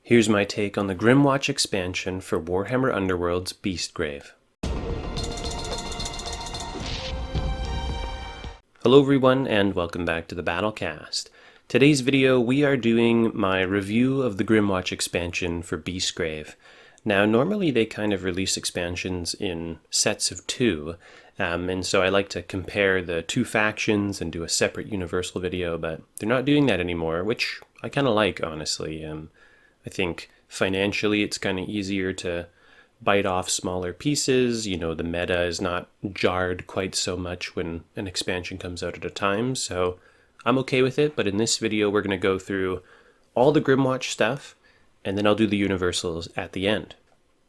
Here's my take on the Grymwatch expansion for Warhammer Underworlds Beastgrave. Hello everyone and welcome back to the BattleCast. Today's video we are doing my review of the Grymwatch expansion for Beastgrave. Now normally they kind of release expansions in sets of two, and so I like to compare the two factions and do a separate universal video, but they're not doing that anymore, which I kind of like, honestly. I think financially it's kind of easier to bite off smaller pieces. You know, the meta is not jarred quite so much when an expansion comes out at a time, so I'm okay with it. But in this video we're going to go through all the Grymwatch stuff, and then I'll do the universals at the end.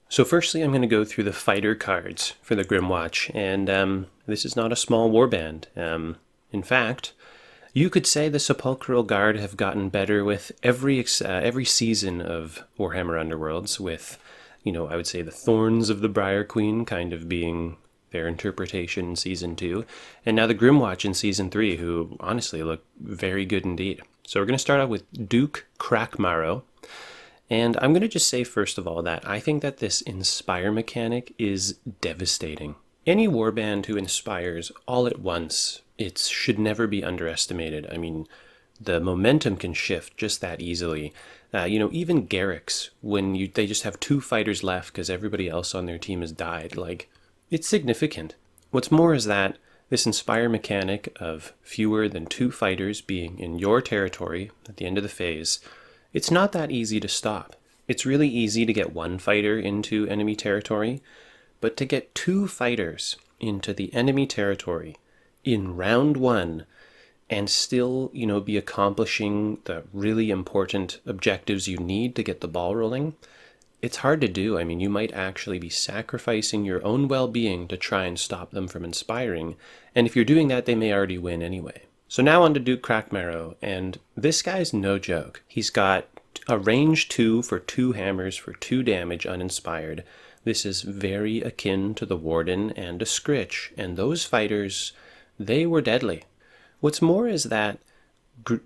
So firstly I'm going to go through the fighter cards for the Grymwatch, and this is not a small warband. In fact, you could say the Sepulchral Guard have gotten better with every season of Warhammer Underworlds, with, you know, I would say the Thorns of the Briar Queen kind of being their interpretation in Season 2, and now the Grymwatch in Season 3, who honestly look very good indeed. So we're going to start out with Duke Crackmarrow, and I'm going to just say first of all that I think that this Inspire mechanic is devastating. Any warband who inspires all at once, it should never be underestimated. I mean, the momentum can shift just that easily. Even Garrix, when they just have two fighters left because everybody else on their team has died, like, it's significant. What's more is that this Inspire mechanic of fewer than two fighters being in your territory at the end of the phase, it's not that easy to stop. It's really easy to get one fighter into enemy territory, but to get two fighters into the enemy territory in round one and still, be accomplishing the really important objectives you need to get the ball rolling, it's hard to do. I mean, you might actually be sacrificing your own well-being to try and stop them from inspiring, and if you're doing that, they may already win anyway. So now on to Duke Crackmarrow, and this guy's no joke. He's got a range 2 for 2 hammers for 2 damage uninspired. This is very akin to the Warden and a Scritch, and those fighters, they were deadly. What's more is that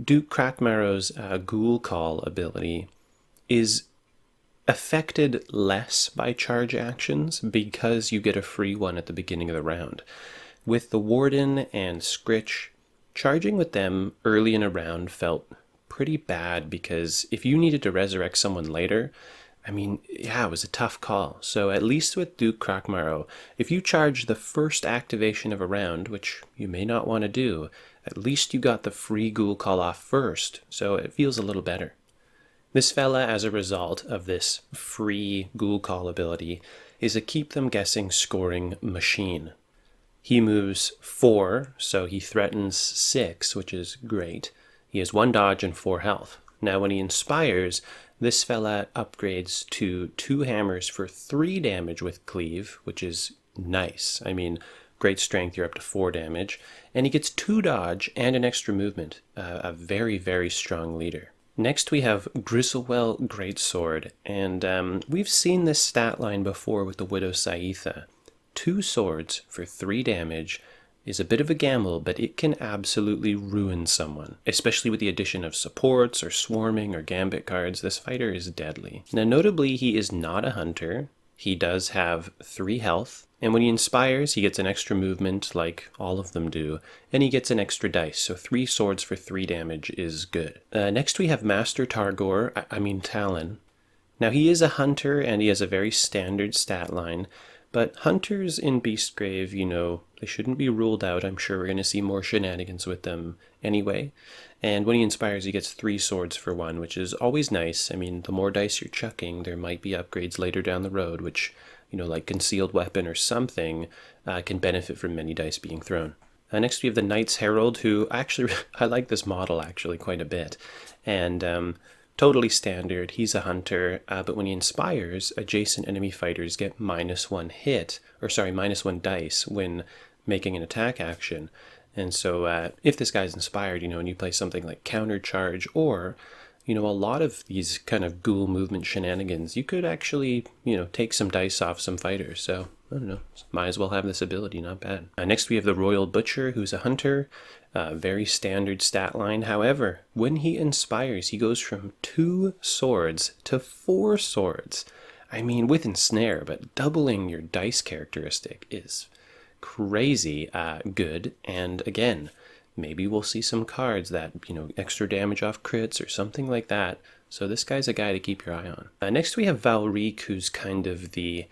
Duke Crackmarrow's Ghoul Call ability is affected less by charge actions because you get a free one at the beginning of the round. With the Warden and Scritch, charging with them early in a round felt pretty bad because if you needed to resurrect someone later, it was a tough call. So at least with Duke Crackmarrow, if you charge the first activation of a round, which you may not want to do, at least you got the free Ghoul Call off first, so it feels a little better. This fella, as a result of this free Ghoul Call ability, is a keep them guessing scoring machine. He moves 4, so he threatens 6, which is great. He has 1 dodge and 4 health. Now when he inspires, this fella upgrades to 2 hammers for 3 damage with cleave, which is nice. Great strength, you're up to 4 damage. And he gets 2 dodge and an extra movement. A very, very strong leader. Next we have Gristlewell Greatsword, and we've seen this stat line before with the Widow Saitha. 2 swords for 3 damage is a bit of a gamble, but it can absolutely ruin someone. Especially with the addition of supports or swarming or Gambit cards, this fighter is deadly. Now notably, he is not a hunter. He does have 3 health, and when he inspires, he gets an extra movement like all of them do, and he gets an extra dice, so 3 swords for 3 damage is good. Next we have Master Talon. Now he is a hunter, and he has a very standard stat line, but hunters in Beastgrave, they shouldn't be ruled out. I'm sure we're going to see more shenanigans with them anyway. And when he inspires, he gets 3 swords for 1, which is always nice. The more dice you're chucking, there might be upgrades later down the road, which, like Concealed Weapon or something, can benefit from many dice being thrown. Next we have the Knight's Herald, who I like this model actually quite a bit. And totally standard, he's a hunter, but when he inspires, adjacent enemy fighters get -1 dice when making an attack action. And so if this guy's inspired, and you play something like Counter Charge or a lot of these kind of ghoul movement shenanigans, you could actually, take some dice off some fighters. So, I don't know, might as well have this ability, not bad. Next we have the Royal Butcher, who's a hunter. Very standard stat line. However, when he inspires, he goes from 2 swords to 4 swords. I mean, with ensnare, but doubling your dice characteristic is crazy good. And again, maybe we'll see some cards that, extra damage off crits or something like that. So this guy's a guy to keep your eye on. Next we have Valrique, who's kind of the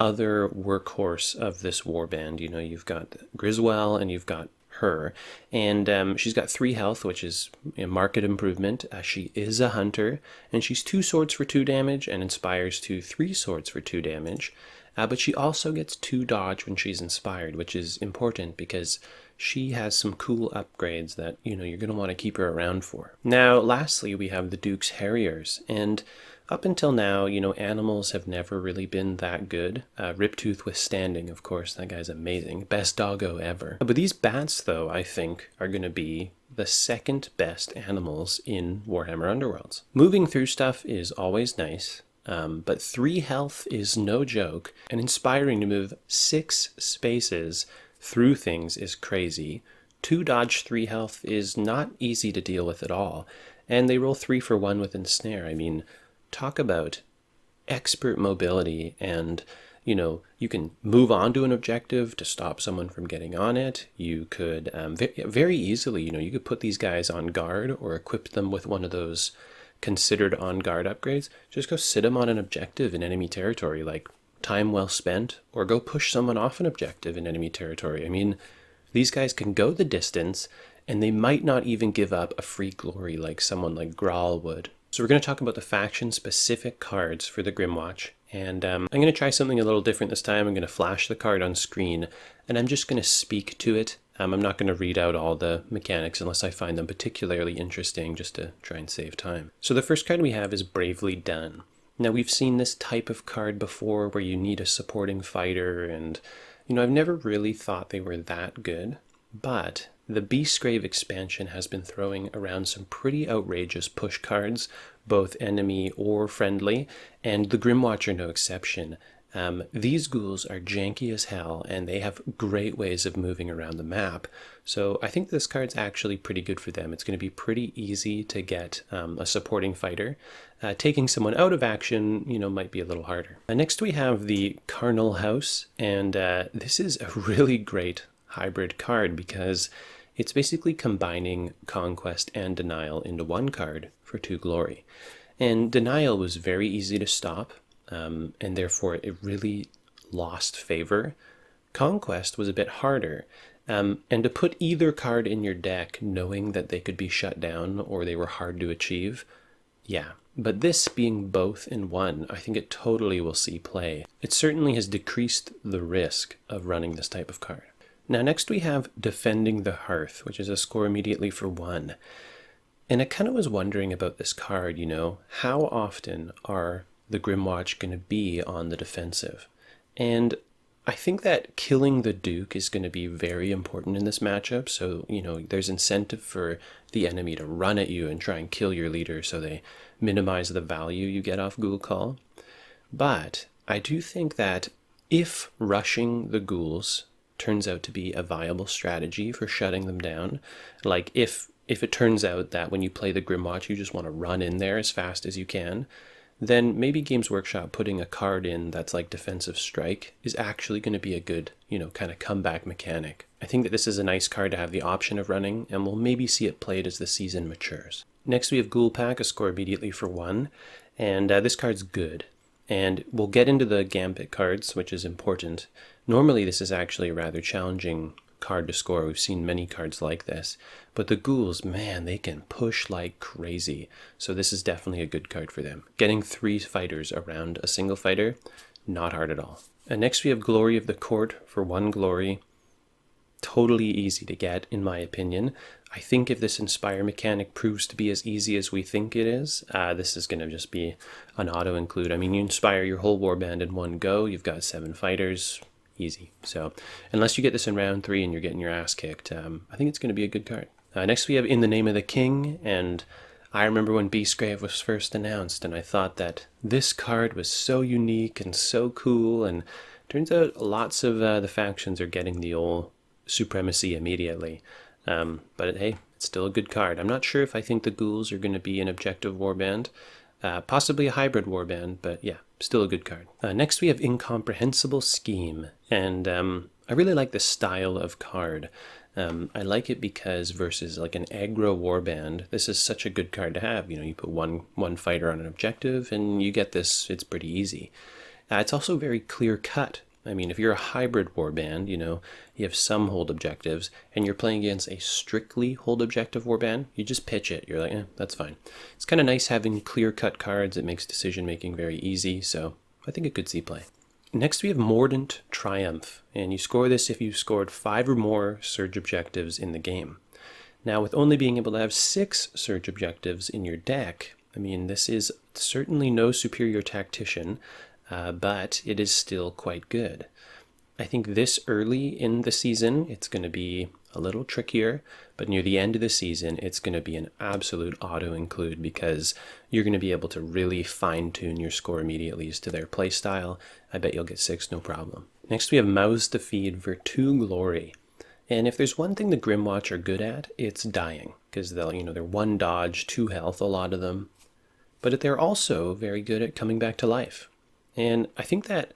other workhorse of this warband. You've got Griswell and you've got her, and she's got 3 health, which is a marked improvement. She is a hunter, and she's 2 swords for 2 damage and inspires to 3 swords for 2 damage. But she also gets 2 dodge when she's inspired, which is important because she has some cool upgrades that, you're going to want to keep her around for. Now, lastly, we have the Duke's Harriers, and up until now, animals have never really been that good. Riptooth Withstanding, of course, that guy's amazing. Best doggo ever. But these bats, though, I think, are going to be the second best animals in Warhammer Underworlds. Moving through stuff is always nice. But 3 health is no joke, and inspiring to move 6 spaces through things is crazy. 2 dodge, 3 health is not easy to deal with at all, and they roll 3 for 1 with ensnare. I mean, talk about expert mobility, and you can move on to an objective to stop someone from getting on it. You could very easily, you could put these guys on guard or equip them with one of those considered on guard upgrades. Just go sit them on an objective in enemy territory, like time well spent, or go push someone off an objective in enemy territory. I mean, these guys can go the distance, and they might not even give up a free glory like someone like Graal would. So we're going to talk about the faction-specific cards for the Grymwatch, and I'm going to try something a little different this time. I'm going to flash the card on screen, and I'm just going to speak to it. I'm not going to read out all the mechanics unless I find them particularly interesting, just to try and save time. So the first card we have is Bravely Done. Now, we've seen this type of card before where you need a supporting fighter, and, I've never really thought they were that good, but the Beastgrave expansion has been throwing around some pretty outrageous push cards, both enemy or friendly, and the Grymwatch are no exception. These ghouls are janky as hell, and they have great ways of moving around the map. So I think this card's actually pretty good for them. It's going to be pretty easy to get a supporting fighter. Taking someone out of action, might be a little harder. Next we have the Carnal House, and this is a really great hybrid card because it's basically combining Conquest and Denial into one card for 2 glory. And Denial was very easy to stop, and therefore it really lost favor. Conquest was a bit harder, and to put either card in your deck knowing that they could be shut down or they were hard to achieve, yeah. But this being both in one, I think it totally will see play. It certainly has decreased the risk of running this type of card. Now next we have Defending the Hearth, which is a score immediately for 1. And I kind of was wondering about this card, how often are the Grymwatch going to be on the defensive? And I think that killing the Duke is going to be very important in this matchup. So, there's incentive for the enemy to run at you and try and kill your leader so they minimize the value you get off Ghoul Call. But I do think that if rushing the ghouls turns out to be a viable strategy for shutting them down, like if it turns out that when you play the Grymwatch you just want to run in there as fast as you can, then maybe Games Workshop putting a card in that's like Defensive Strike is actually going to be a good, kind of comeback mechanic. I think that this is a nice card to have the option of running, and we'll maybe see it played as the season matures. Next we have Ghoul Pack, a score immediately for 1, and this card's good. And we'll get into the Gambit cards, which is important. Normally this is actually a rather challenging card to score. We've seen many cards like this. But the ghouls, man, they can push like crazy. So this is definitely a good card for them. Getting 3 fighters around a single fighter, not hard at all. And next we have Glory of the Court for 1 glory. Totally easy to get, in my opinion. I think if this Inspire mechanic proves to be as easy as we think it is, this is going to just be an auto-include. I mean, you inspire your whole warband in one go, you've got 7 fighters, easy. So unless you get this in round 3 and you're getting your ass kicked, I think it's going to be a good card. Next we have In the Name of the King, and I remember when Beastgrave was first announced, and I thought that this card was so unique and so cool, and turns out lots of the factions are getting the old supremacy immediately. But hey, it's still a good card. I'm not sure if I think the ghouls are going to be an objective warband. Possibly a hybrid warband, but yeah, still a good card. Next we have Incomprehensible Scheme, and I really like this style of card. I like it because versus like an aggro warband, this is such a good card to have. You know, you put one fighter on an objective and you get this, it's pretty easy. It's also very clear cut. I mean, if you're a hybrid warband, you know, you have some hold objectives, and you're playing against a strictly hold objective warband, you just pitch it. You're like, that's fine. It's kind of nice having clear-cut cards. It makes decision-making very easy, so I think it could see play. Next, we have Mordant Triumph, and you score this if you've scored 5 or more surge objectives in the game. Now, with only being able to have 6 surge objectives in your deck, I mean, this is certainly no superior tactician, but it is still quite good. I think this early in the season, it's going to be a little trickier, but near the end of the season, it's going to be an absolute auto-include because you're going to be able to really fine-tune your score immediately as to their playstyle. I bet you'll get 6, no problem. Next, we have Mouths to Feed Virtu Glory. And if there's one thing the Grymwatch are good at, it's dying, because they're 1 dodge, 2 health, a lot of them. But they're also very good at coming back to life. And I think that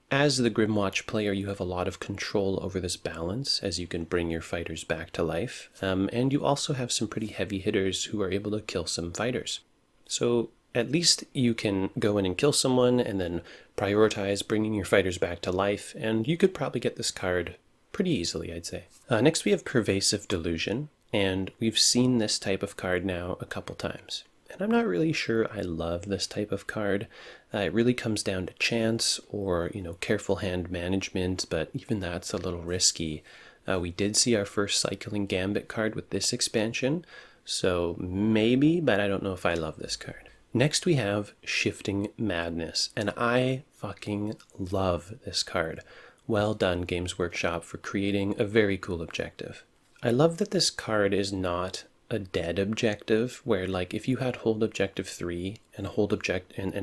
as the Grymwatch player, you have a lot of control over this balance as you can bring your fighters back to life. And you also have some pretty heavy hitters who are able to kill some fighters. So at least you can go in and kill someone and then prioritize bringing your fighters back to life. And you could probably get this card pretty easily, I'd say. Next, we have Pervasive Delusion. And we've seen this type of card now a couple times. And I'm not really sure I love this type of card. It really comes down to chance or, careful hand management, but even that's a little risky. We did see our first cycling Gambit card with this expansion, so maybe, but I don't know if I love this card. Next we have Shifting Madness, and I fucking love this card. Well done, Games Workshop, for creating a very cool objective. I love that this card is not a dead objective where, like, if you had hold objective 3 and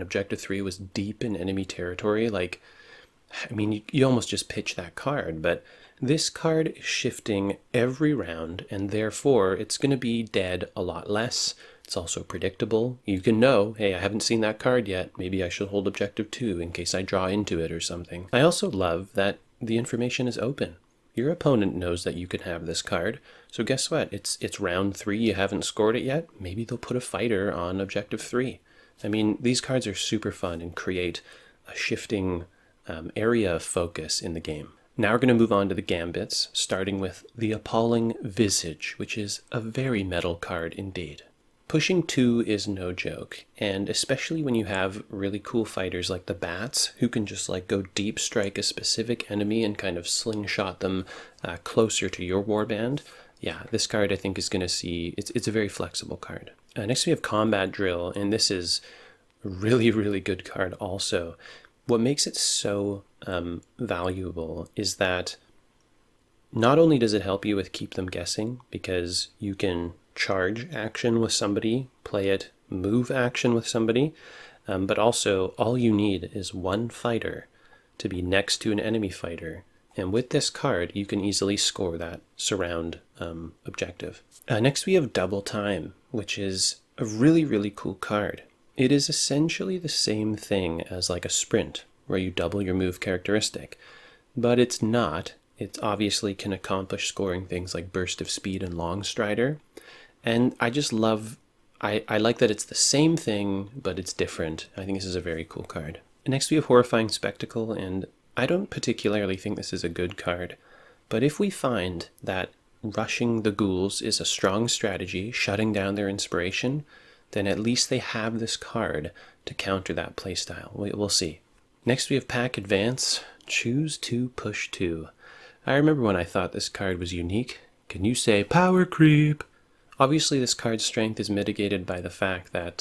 objective 3 was deep in enemy territory, like, I mean, you almost just pitch that card. But this card is shifting every round, and therefore it's going to be dead a lot less. It's also predictable. You can know, hey, I haven't seen that card yet. Maybe I should hold objective 2 in case I draw into it or something. I also love that the information is open. Your opponent knows that you can have this card, so guess what? It's round 3, you haven't scored it yet, maybe they'll put a fighter on objective 3. I mean, these cards are super fun and create a shifting area of focus in the game. Now we're going to move on to the Gambits, starting with the Appalling Visage, which is a very metal card indeed. Pushing 2 is no joke, and especially when you have really cool fighters like the Bats, who can just go deep strike a specific enemy and kind of slingshot them closer to your warband. Yeah, this card I think is going to see, it's a very flexible card. Next we have Combat Drill, and this is a really, really good card also. What makes it so valuable is that not only does it help you with keep them guessing, because you can charge action with somebody, play it move action with somebody, but also all you need is 1 fighter to be next to an enemy fighter, and with this card you can easily score that surround objective. Next we have Double Time, which is a really, really cool card. It is essentially the same thing as like a sprint, where you double your move characteristic, but it's not. It obviously can accomplish scoring things like Burst of Speed and Long Strider. And I just love, I like that it's the same thing, but it's different. I think this is a very cool card. Next we have Horrifying Spectacle, and I don't particularly think this is a good card. But if we find that rushing the ghouls is a strong strategy, shutting down their inspiration, then at least they have this card to counter that playstyle. We'll see. Next we have Pack Advance, Choose 2, Push 2. I remember when I thought this card was unique. Can you say power creep? Obviously, this card's strength is mitigated by the fact that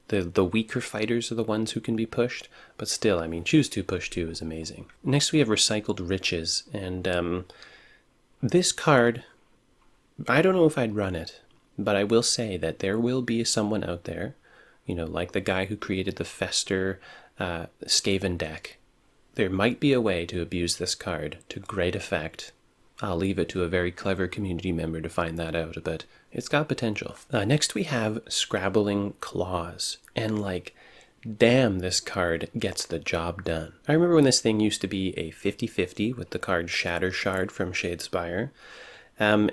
the weaker fighters are the ones who can be pushed, but still, I mean, Choose 2, Push 2 is amazing. Next, we have Recycled Riches, and this card, I don't know if I'd run it, but I will say that there will be someone out there, you know, like the guy who created the Fester Skaven deck. There might be a way to abuse this card to great effect. I'll leave it to a very clever community member to find that out, but it's got potential. Next we have Scrabbling Claws, and like, damn, this card gets the job done. I remember when this thing used to be a 50-50 with the card Shatter Shard from Shadespire, and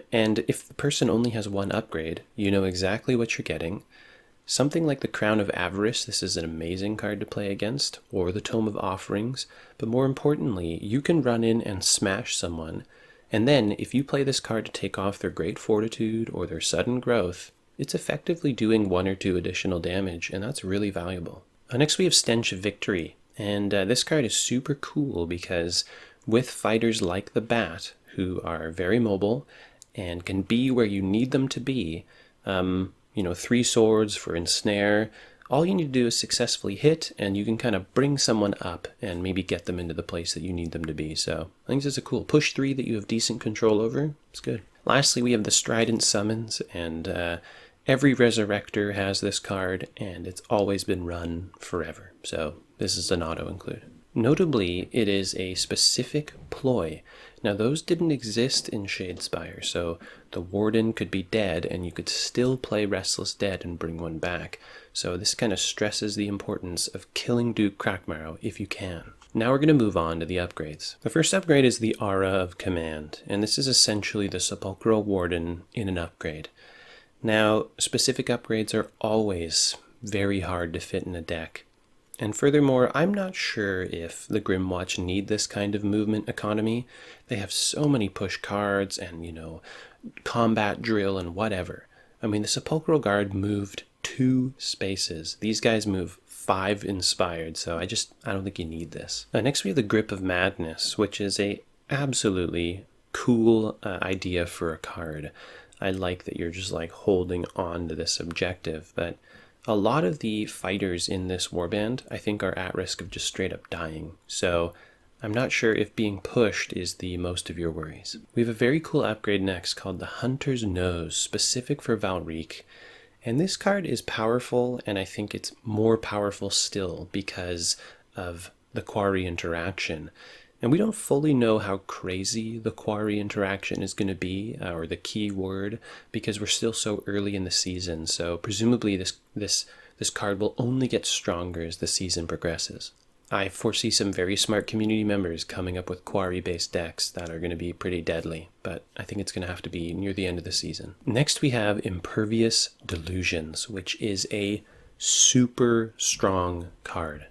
if the person only has one upgrade, you know exactly what you're getting. Something like the Crown of Avarice, this is an amazing card to play against, or the Tome of Offerings, but more importantly, you can run in and smash someone, and then if you play this card to take off their Great Fortitude or their Sudden Growth, it's effectively doing 1 or 2 additional damage, and that's really valuable. Next we have Stench of Victory, and this card is super cool because with fighters like the Bat, who are very mobile and can be where you need them to be, you know, 3 swords for ensnare. All you need to do is successfully hit, and you can kind of bring someone up and maybe get them into the place that you need them to be. So I think this is a cool push 3 that you have decent control over. It's good. Lastly, we have the Strident Summons, and every Resurrector has this card, and it's always been run forever. So this is an auto-include. Notably, it is a specific ploy. Now, those didn't exist in Shadespire, so the Warden could be dead, and you could still play Restless Dead and bring one back. So this kind of stresses the importance of killing Duke Crackmarrow if you can. Now we're going to move on to the upgrades. The first upgrade is the Aura of Command, and this is essentially the Sepulchral Warden in an upgrade. Now, specific upgrades are always very hard to fit in a deck. And furthermore, I'm not sure if the Grymwatch need this kind of movement economy. They have so many push cards and, you know, combat drill and whatever. I mean, the Sepulchral Guard moved 2 spaces. These guys move 5 inspired, so I don't think you need this. Next we have the Grip of Madness, which is a absolutely cool idea for a card. I like that you're just like holding on to this objective, but a lot of the fighters in this warband, I think, are at risk of just straight up dying. So I'm not sure if being pushed is the most of your worries. We have a very cool upgrade next called the Hunter's Nose, specific for Valric. And this card is powerful, and I think it's more powerful still because of the Quarry interaction. And we don't fully know how crazy the Quarry interaction is going to be, or the key word, because we're still so early in the season. So presumably this card will only get stronger as the season progresses. I foresee some very smart community members coming up with Quarry-based decks that are going to be pretty deadly, but I think it's going to have to be near the end of the season. Next we have Impervious Delusions, which is a super strong card.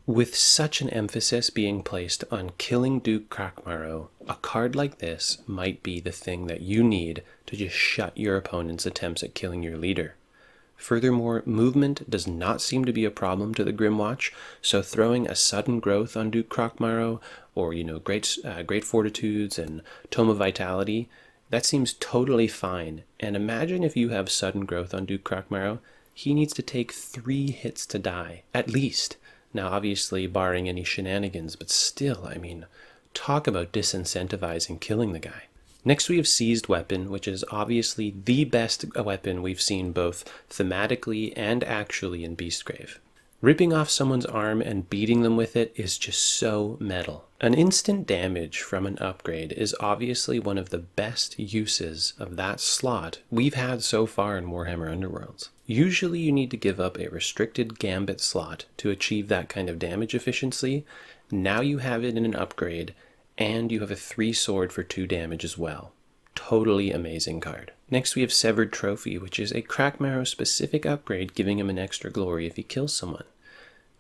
With such an emphasis being placed on killing Duke Crackmarrow, a card like this might be the thing that you need to just shut your opponent's attempts at killing your leader. Furthermore, movement does not seem to be a problem to the Grymwatch, so throwing a Sudden Growth on Duke Crackmarrow, or, you know, Great Fortitudes and Tome of Vitality, that seems totally fine. And imagine if you have Sudden Growth on Duke Crackmarrow, he needs to take 3 hits to die, at least. Now, obviously, barring any shenanigans, but still, I mean, talk about disincentivizing killing the guy. Next, we have Seized Weapon, which is obviously the best weapon we've seen both thematically and actually in Beastgrave. Ripping off someone's arm and beating them with it is just so metal. An instant damage from an upgrade is obviously one of the best uses of that slot we've had so far in Warhammer Underworlds. Usually you need to give up a restricted Gambit slot to achieve that kind of damage efficiency. Now you have it in an upgrade, and you have a 3 sword for 2 damage as well. Totally amazing card. Next we have Severed Trophy, which is a Crackmarrow specific upgrade giving him an extra glory if he kills someone.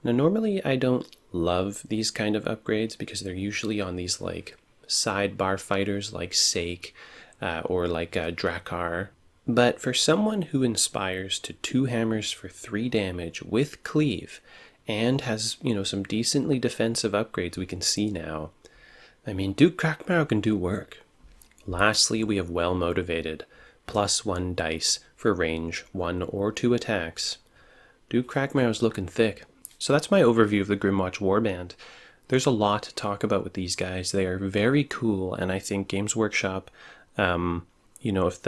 Now normally I don't love these kind of upgrades because they're usually on these like sidebar fighters like Sake or like Drakkar. But for someone who inspires to 2 hammers for 3 damage with cleave and has, you know, some decently defensive upgrades we can see now, I mean, Duke Crackmarrow can do work. Lastly, we have Well Motivated, +1 dice for range 1 or 2 attacks. Duke Crackmarrow's looking thick. So that's my overview of the Grymwatch Warband. There's a lot to talk about with these guys. They are very cool, and I think Games Workshop, You know, if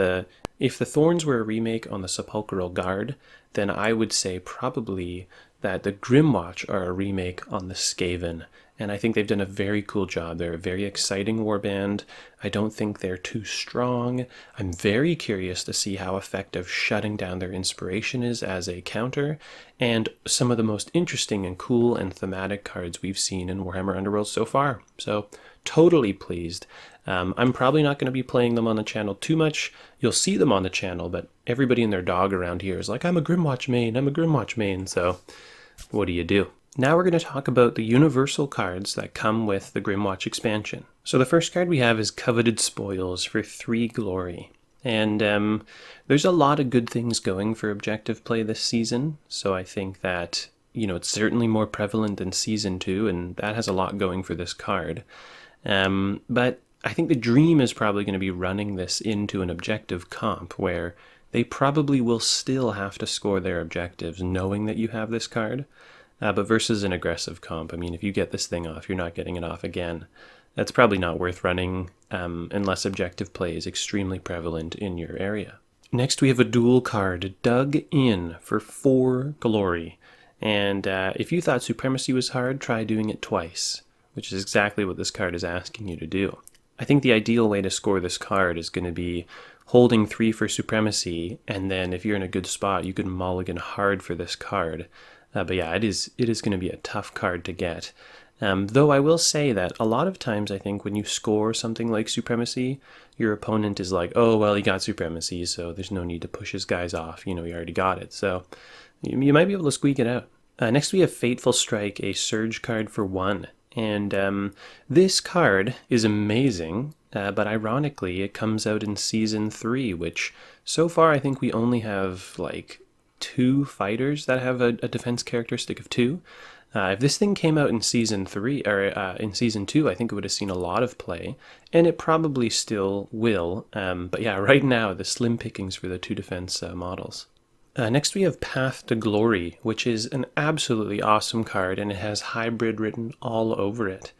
the Thorns were a remake on the Sepulchral Guard, then I would say probably that the Grymwatch are a remake on the Skaven. And I think they've done a very cool job. They're a very exciting warband. I don't think they're too strong. I'm very curious to see how effective shutting down their inspiration is as a counter, and some of the most interesting and cool and thematic cards we've seen in Warhammer Underworlds so far. So, totally pleased. I'm probably not going to be playing them on the channel too much. You'll see them on the channel, but everybody and their dog around here is like, I'm a Grymwatch main, I'm a Grymwatch main, so what do you do? Now we're going to talk about the universal cards that come with the Grymwatch expansion. So the first card we have is Coveted Spoils for 3 glory. And there's a lot of good things going for objective play this season, so I think that, you know, it's certainly more prevalent than Season 2, and that has a lot going for this card. But I think the dream is probably going to be running this into an objective comp, where they probably will still have to score their objectives knowing that you have this card. But versus an aggressive comp, I mean, if you get this thing off, you're not getting it off again. That's probably not worth running unless objective play is extremely prevalent in your area. Next, we have a dual card, Dug In, for 4 glory. And if you thought Supremacy was hard, try doing it twice, which is exactly what this card is asking you to do. I think the ideal way to score this card is going to be holding 3 for Supremacy, and then if you're in a good spot, you can mulligan hard for this card. But yeah, it is going to be a tough card to get. Though I will say that a lot of times I think when you score something like Supremacy, your opponent is like, oh, well, he got Supremacy, so there's no need to push his guys off. You know, he already got it. So you might be able to squeak it out. Next we have Fateful Strike, a Surge card for 1. And this card is amazing, but ironically it comes out in Season 3, which so far I think we only have like 2 fighters that have a defense characteristic of 2. If this thing came out in Season 3, or in Season 2, I think it would have seen a lot of play, and it probably still will. But yeah, right now, the slim pickings for the 2 defense models. Next we have Path to Glory, which is an absolutely awesome card, and it has hybrid written all over it.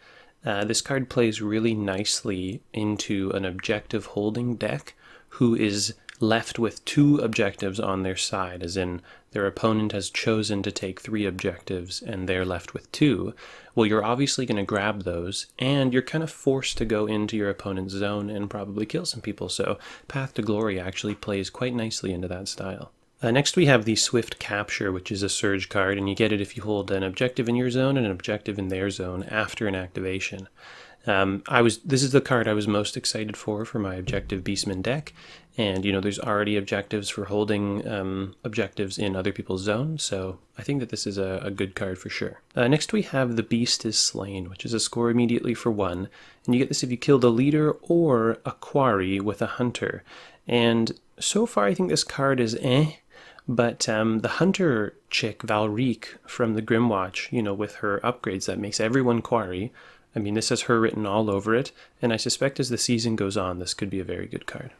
This card plays really nicely into an objective holding deck who is left with 2 objectives on their side, as in their opponent has chosen to take 3 objectives and they're left with 2. Well, you're obviously going to grab those, and you're kind of forced to go into your opponent's zone and probably kill some people, so Path to Glory actually plays quite nicely into that style. Next we have the Swift Capture, which is a Surge card, and you get it if you hold an objective in your zone and an objective in their zone after an activation. This is the card I was most excited for my Objective Beastman deck, and you know there's already objectives for holding objectives in other people's zones, so I think that this is a good card for sure. Next we have The Beast is Slain, which is a score immediately for 1, and you get this if you kill the leader or a quarry with a hunter. And so far I think this card is but the hunter chick, Valrique, from the Grymwatch, you know, with her upgrades that makes everyone quarry, I mean, this has her written all over it, and I suspect as the season goes on, this could be a very good card.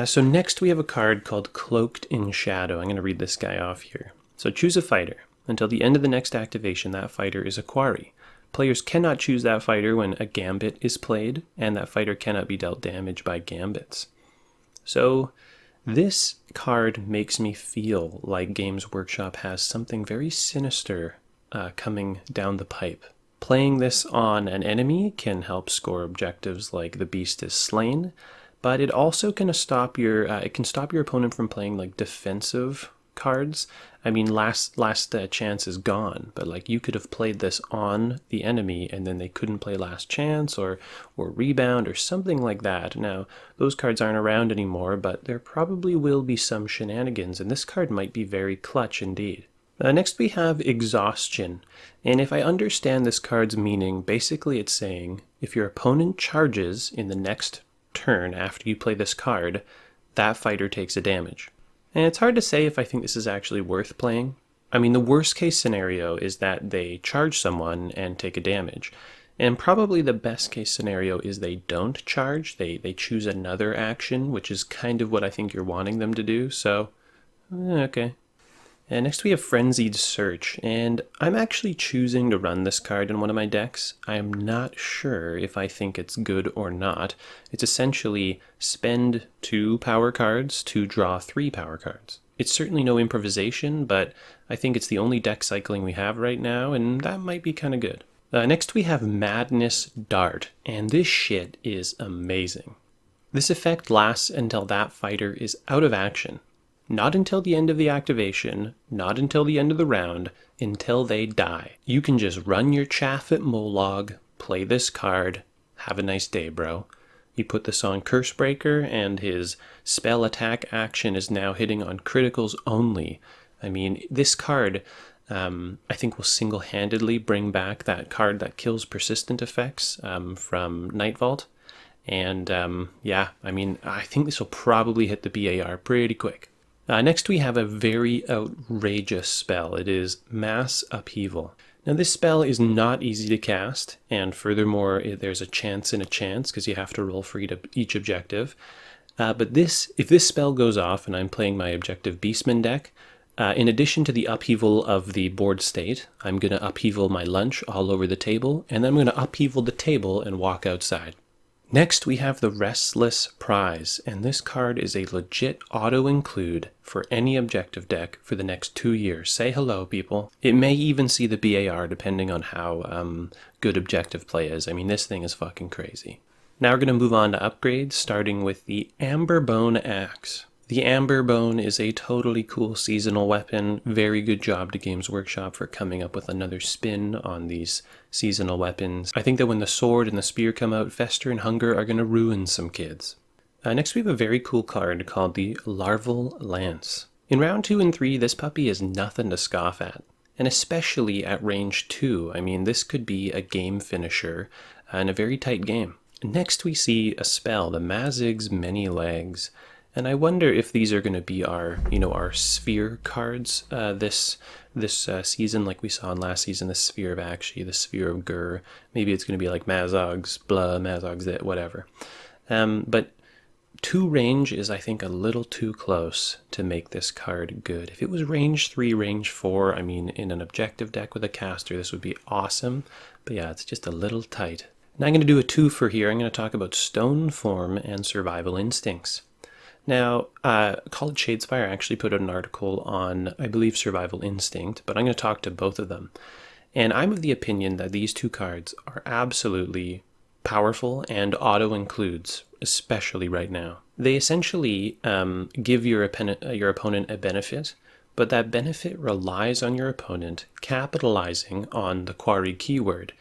So next we have a card called Cloaked in Shadow. I'm going to read this guy off here. So choose a fighter. Until the end of the next activation, that fighter is a quarry. Players cannot choose that fighter when a gambit is played, and that fighter cannot be dealt damage by gambits. So this card makes me feel like Games Workshop has something very sinister coming down the pipe. Playing this on an enemy can help score objectives like The Beast is Slain, but it also can stop your opponent from playing like defensive cards. I mean, last chance is gone, but like you could have played this on the enemy and then they couldn't play last chance or rebound or something like that. Now, those cards aren't around anymore, but there probably will be some shenanigans, and this card might be very clutch indeed. Next we have Exhaustion, and if I understand this card's meaning, basically it's saying if your opponent charges in the next turn after you play this card, that fighter takes a damage. And it's hard to say if I think this is actually worth playing. I mean, the worst case scenario is that they charge someone and take a damage. And probably the best case scenario is they don't charge, they choose another action, which is kind of what I think you're wanting them to do, so, okay. And next we have Frenzied Search, and I'm actually choosing to run this card in one of my decks. I am not sure if I think it's good or not. It's essentially spend 2 power cards to draw 3 power cards. It's certainly no improvisation, but I think it's the only deck cycling we have right now, and that might be kind of good. Next we have Madness Dart, and this shit is amazing. This effect lasts until that fighter is out of action. Not until the end of the activation, not until the end of the round, until they die. You can just run your chaff at Molog, play this card, have a nice day, bro. You put this on Cursebreaker, and his spell attack action is now hitting on criticals only. I mean, this card, I think, will single-handedly bring back that card that kills persistent effects from Night Vault. And yeah, I mean, I think this will probably hit the BAR pretty quick. Next we have a very outrageous spell. It is Mass Upheaval. Now this spell is not easy to cast, and furthermore there's a chance in a chance because you have to roll for each objective. But if this spell goes off and I'm playing my Objective Beastman deck, in addition to the upheaval of the board state, I'm going to upheaval my lunch all over the table, and then I'm going to upheaval the table and walk outside. Next, we have the Restless Prize, and this card is a legit auto-include for any objective deck for the next 2 years. Say hello, people. It may even see the BAR depending on how good objective play is. I mean, this thing is fucking crazy. Now we're going to move on to upgrades, starting with the Amberbone Axe. The Amberbone is a totally cool seasonal weapon. Very good job to Games Workshop for coming up with another spin on these seasonal weapons. I think that when the sword and the spear come out, Fester and Hunger are going to ruin some kids. Next we have a very cool card called the Larval Lance. In round 2 and 3, this puppy is nothing to scoff at. And especially at range 2. I mean, this could be a game finisher in a very tight game. Next we see a spell, the Mazig's Many Legs. And I wonder if these are going to be our sphere cards this season, like we saw in last season, the Sphere of Akshi, the Sphere of Gur. Maybe it's going to be like Mazog's blah, Mazog's it, whatever. But 2 range is, I think, a little too close to make this card good. If it was range 3, range 4, I mean, in an objective deck with a caster, this would be awesome. But yeah, it's just a little tight. Now I'm going to do a 2-fer here. I'm going to talk about Stone Form and Survival Instincts. Now, College Shadespire actually put out an article on, I believe, Survival Instinct, but I'm going to talk to both of them. And I'm of the opinion that these 2 cards are absolutely powerful and auto-includes, especially right now. They essentially give your opponent a benefit, but that benefit relies on your opponent capitalizing on the Quarry keyword.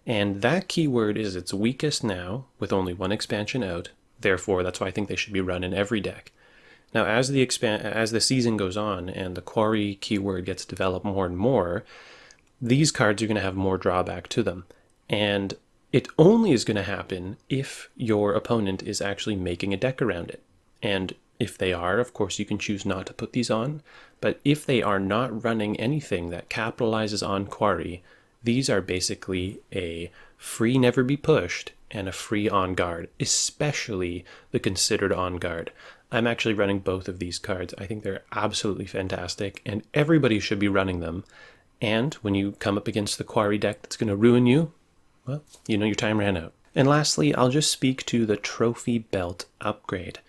And that keyword is its weakest now, with only 1 expansion out. Therefore, that's why I think they should be run in every deck. Now, as the season goes on and the Quarry keyword gets developed more and more, these cards are going to have more drawback to them. And it only is going to happen if your opponent is actually making a deck around it. And if they are, of course, you can choose not to put these on. But if they are not running anything that capitalizes on Quarry, these are basically a free Never Be Pushed and a free On Guard, especially the Considered On Guard. I'm actually running both of these cards. I think they're absolutely fantastic, and everybody should be running them. And when you come up against the Quarry deck that's going to ruin you, well, you know your time ran out. And lastly, I'll just speak to the Trophy Belt upgrade.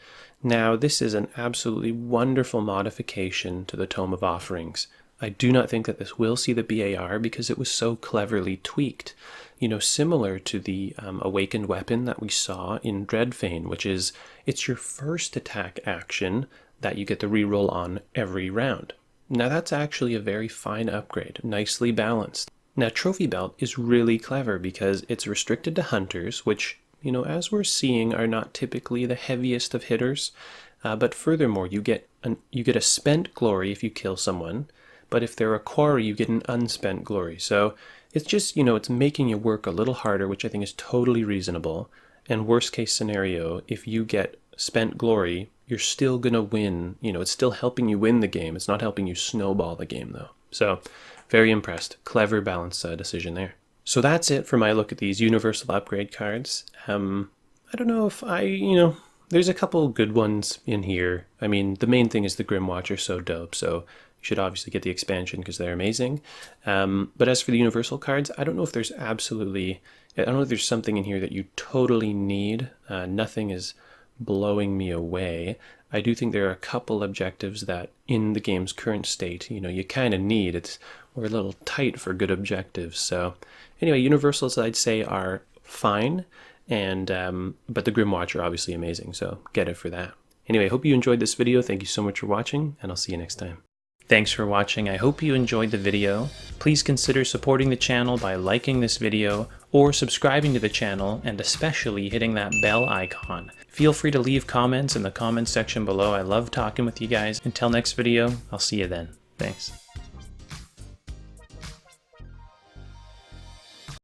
Now, this is an absolutely wonderful modification to the Tome of Offerings. I do not think that this will see the BAR because it was so cleverly tweaked. You know, similar to the Awakened Weapon that we saw in Dreadfane, which is, it's your first attack action that you get the reroll on every round. Now that's actually a very fine upgrade, nicely balanced. Now Trophy Belt is really clever because it's restricted to hunters, which, you know, as we're seeing, are not typically the heaviest of hitters. But furthermore, you get a spent glory if you kill someone, but if they're a Quarry, you get an unspent glory. So it's just, you know, it's making you work a little harder, which I think is totally reasonable. And worst case scenario, if you get spent glory, you're still going to win. You know, it's still helping you win the game. It's not helping you snowball the game, though. So very impressed. Clever, balanced decision there. So that's it for my look at these universal upgrade cards. I don't know if there's a couple good ones in here. I mean, the main thing is the Grymwatch are so dope. So you should obviously get the expansion because they're amazing. But as for the universal cards, I don't know if there's something in here that you totally need. Nothing is blowing me away. I do think there are a couple objectives that in the game's current state, you kind of need. We're a little tight for good objectives. So anyway, universals I'd say are fine, and but the Grymwatch are obviously amazing, so get it for that. Anyway, I hope you enjoyed this video. Thank you so much for watching, and I'll see you next time. Thanks for watching. I hope you enjoyed the video. Please consider supporting the channel by liking this video or subscribing to the channel, and especially hitting that bell icon. Feel free to leave comments in the comments section below. I love talking with you guys. Until next video, I'll see you then. Thanks.